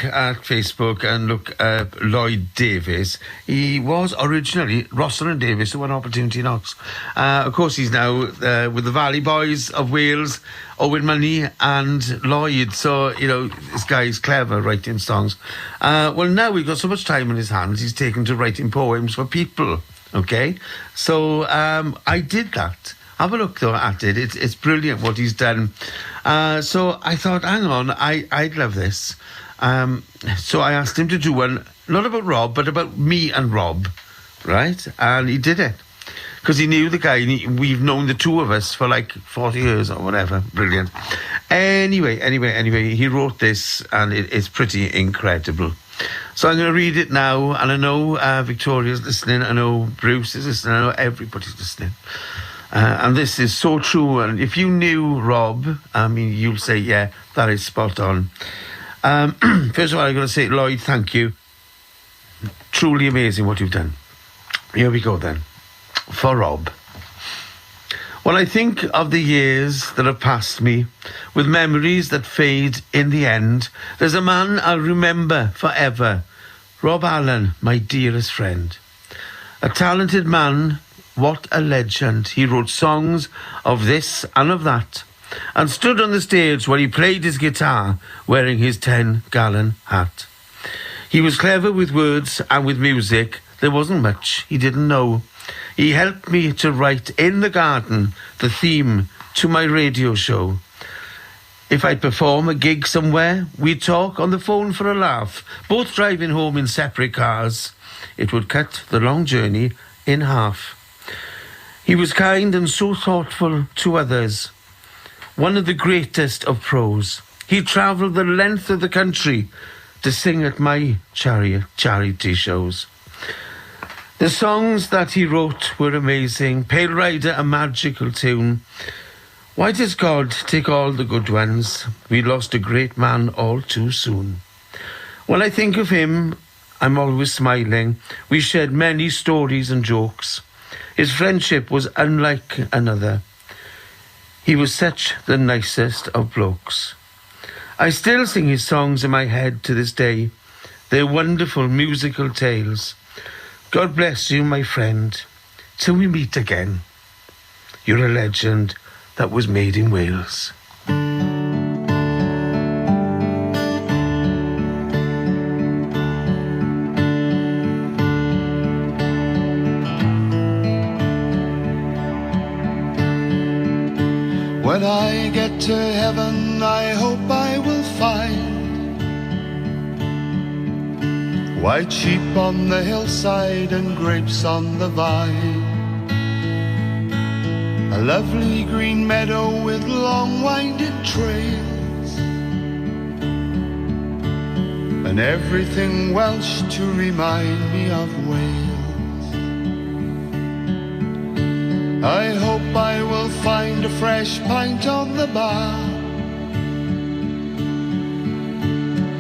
at Facebook and look at Lloyd Davies, he was originally Rosalind Davies, who won Opportunity Knocks. Of course, he's now with the Valley Boys of Wales, Owen Money and Lloyd. So, you know, this guy's clever writing songs. Well, now we've got so much time in his hands, he's taken to writing poems for people, okay? So I did that. Have a look, though, at it. It's brilliant what he's done. So I thought, hang on, I'd love this. So I asked him to do one, not about Rob, but about me and Rob, right? And he did it. Because he knew the guy. We've known the two of us for like 40 years or whatever. Brilliant. Anyway, he wrote this, and it's pretty incredible. So I'm going to read it now, and I know Victoria's listening, I know Bruce is listening, I know everybody's listening. And this is so true. And if you knew Rob, I mean, you'll say, yeah, that is spot on. First of all, I'm going to say, Lloyd, thank you. Truly amazing what you've done. Here we go then. For Rob. When I think of the years that have passed me, with memories that fade in the end, there's a man I'll remember forever. Rob Allen, my dearest friend. A talented man. What a legend. He wrote songs of this and of that, and stood on the stage where he played his guitar wearing his 10-gallon hat. He was clever with words and with music. There wasn't much he didn't know. He helped me to write in the garden the theme to my radio show. If I'd perform a gig somewhere, we'd talk on the phone for a laugh, both driving home in separate cars. It would cut the long journey in half. He was kind and so thoughtful to others. One of the greatest of pros. He travelled the length of the country to sing at my charity shows. The songs that he wrote were amazing. Pale Rider, a magical tune. Why does God take all the good ones? We lost a great man all too soon. When I think of him, I'm always smiling. We shared many stories and jokes. His friendship was unlike another. He was such the nicest of blokes. I still sing his songs in my head to this day. They're wonderful musical tales. God bless you, my friend. Till we meet again. You're a legend that was made in Wales. When I get to heaven, I hope I will find white sheep on the hillside and grapes on the vine. A lovely green meadow with long winding trails, and everything Welsh to remind me of Wales. I hope I will find a fresh pint on the bar.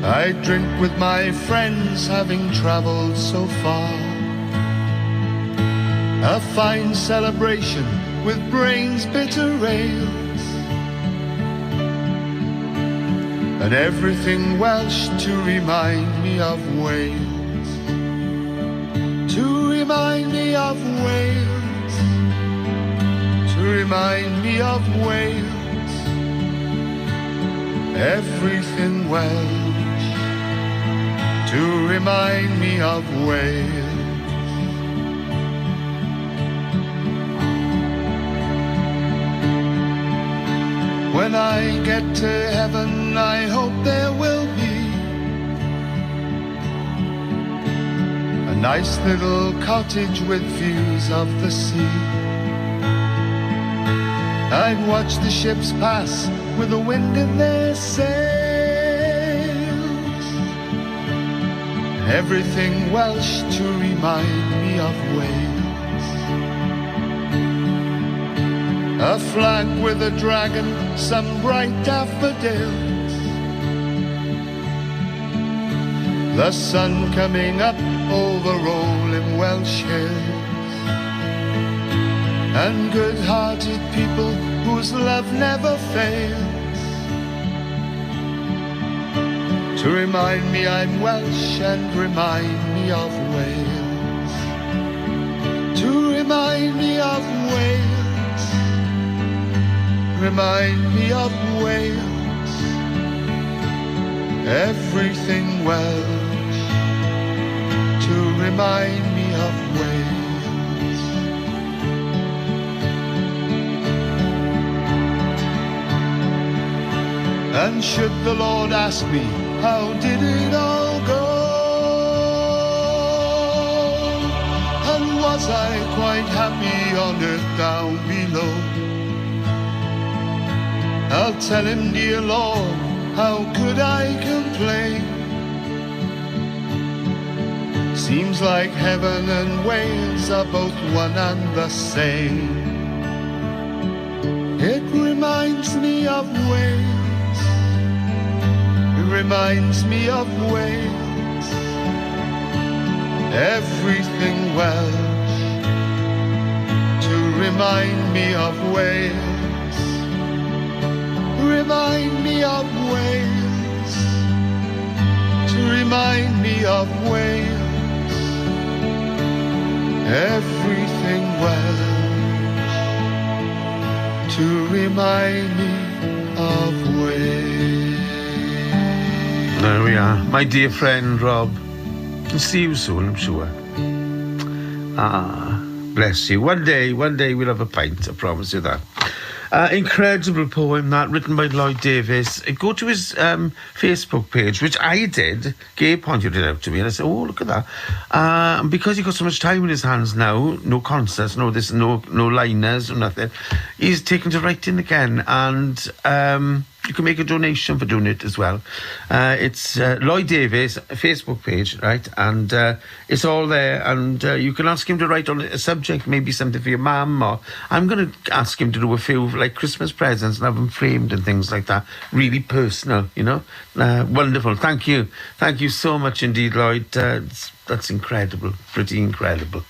I drink with my friends, having travelled so far. A fine celebration with Brain's bitter ales, and everything Welsh to remind me of Wales. To remind me of Wales. To remind me of Wales. Everything Welsh to remind me of Wales. When I get to heaven, I hope there will be a nice little cottage with views of the sea. I'd watch the ships pass with the wind in their sails, and everything Welsh to remind me of Wales. A flag with a dragon, some bright daffodils, the sun coming up over rolling Welsh hills, and good-hearted people whose love never fails to remind me I'm Welsh and remind me of Wales, to remind me of Wales, remind me of Wales, everything Welsh, to remind me of Wales. And should the Lord ask me, how did it all go? And was I quite happy on earth down below? I'll tell him, dear Lord, how could I complain? Seems like heaven and Wales are both one and the same. It reminds me of Wales, reminds me of Wales, everything Welsh, to remind me of Wales, remind me of Wales, to remind me of Wales, everything Welsh, to remind me of Wales. There we are. My dear friend Rob, can see you soon, I'm sure. Bless you. One day we'll have a pint, I promise you that. Incredible poem that, written by Lloyd Davies. Go to his Facebook page, which I did. Gabe pointed it out to me, and I said, oh, look at that. And because he got so much time in his hands now, no concerts, no liners, or nothing, he's taken to writing again, and you can make a donation for doing it as well. It's Lloyd Davies Facebook page, right? And it's all there. And you can ask him to write on a subject, maybe something for your mum. Or I'm going to ask him to do a few like Christmas presents and have them framed and things like that. Really personal, you know. Wonderful. Thank you so much indeed, Lloyd. That's incredible. Pretty incredible.